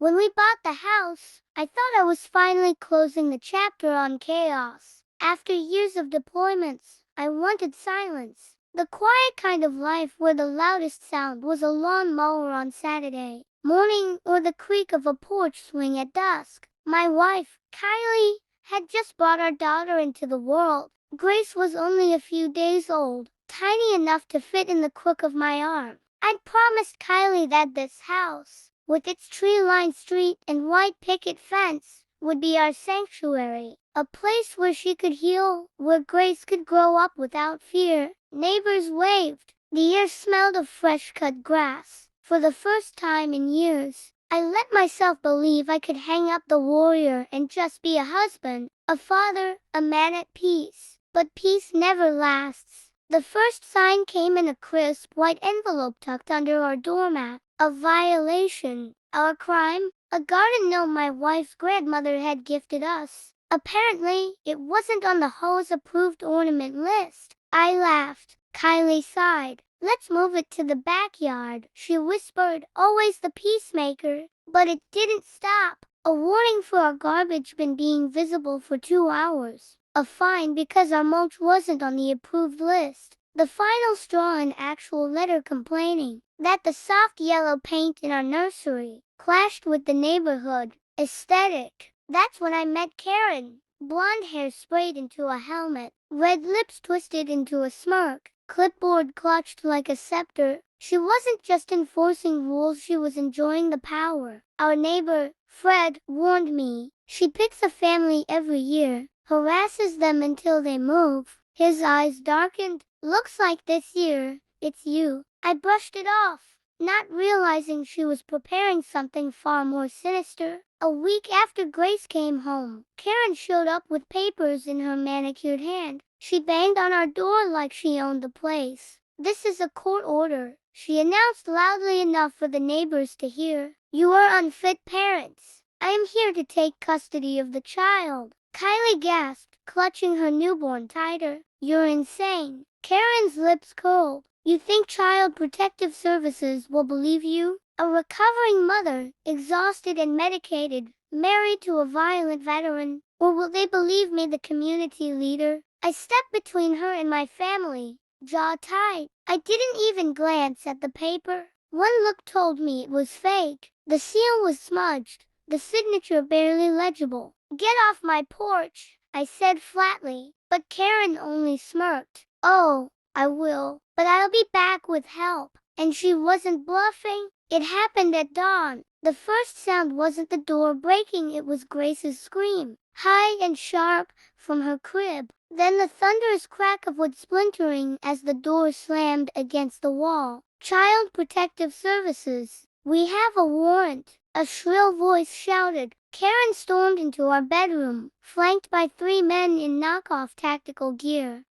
When we bought the house, I thought I was finally closing the chapter on chaos. After years of deployments, I wanted silence. The quiet kind of life where the loudest sound was a lawn mower on Saturday morning or the creak of a porch swing at dusk. My wife, Kylie, had just brought our daughter into the world. Grace was only a few days old, tiny enough to fit in the crook of my arm. I'd promised Kylie that this house, with its tree-lined street and white picket fence, would be our sanctuary, a place where she could heal, where Grace could grow up without fear. Neighbors waved. The air smelled of fresh-cut grass. For the first time in years, I let myself believe I could hang up the warrior and just be a husband, a father, a man at peace. But peace never lasts. The first sign came in a crisp white envelope tucked under our doormat. A violation. Our crime? A garden gnome my wife's grandmother had gifted us. Apparently, it wasn't on the HOA's approved ornament list. I laughed. Kylie sighed. Let's move it to the backyard, she whispered, always the peacemaker. But it didn't stop. A warning for our garbage bin being visible for 2 hours. A fine because our mulch wasn't on the approved list. The final straw, an actual letter complaining that the soft yellow paint in our nursery clashed with the neighborhood aesthetic. That's when I met Karen. Blonde hair sprayed into a helmet, red lips twisted into a smirk, clipboard clutched like a scepter. She wasn't just enforcing rules, she was enjoying the power. Our neighbor, Fred, warned me. She picks a family every year, harasses them until they move. His eyes darkened. Looks like this year, it's you. I brushed it off, not realizing she was preparing something far more sinister. A week after Grace came home, Karen showed up with papers in her manicured hand. She banged on our door like she owned the place. This is a court order, she announced loudly enough for the neighbors to hear. You are unfit parents. I am here to take custody of the child. Kylie gasped, clutching her newborn tighter. You're insane. Karen's lips curled. You think Child Protective Services will believe you? A recovering mother, exhausted and medicated, married to a violent veteran? Or will they believe me, the community leader? I stepped between her and my family, jaw tight. I didn't even glance at the paper. One look told me it was fake. The seal was smudged, the signature barely legible. Get off my porch, I said flatly, but Karen only smirked. Oh, I will, but I'll be back with help. And she wasn't bluffing. It happened at dawn. The first sound wasn't the door breaking, it was Grace's scream, high and sharp, from her crib. Then the thunderous crack of wood splintering as the door slammed against the wall. Child Protective Services. We have a warrant, a shrill voice shouted. Karen stormed into our bedroom, flanked by 3 men in knockoff tactical gear.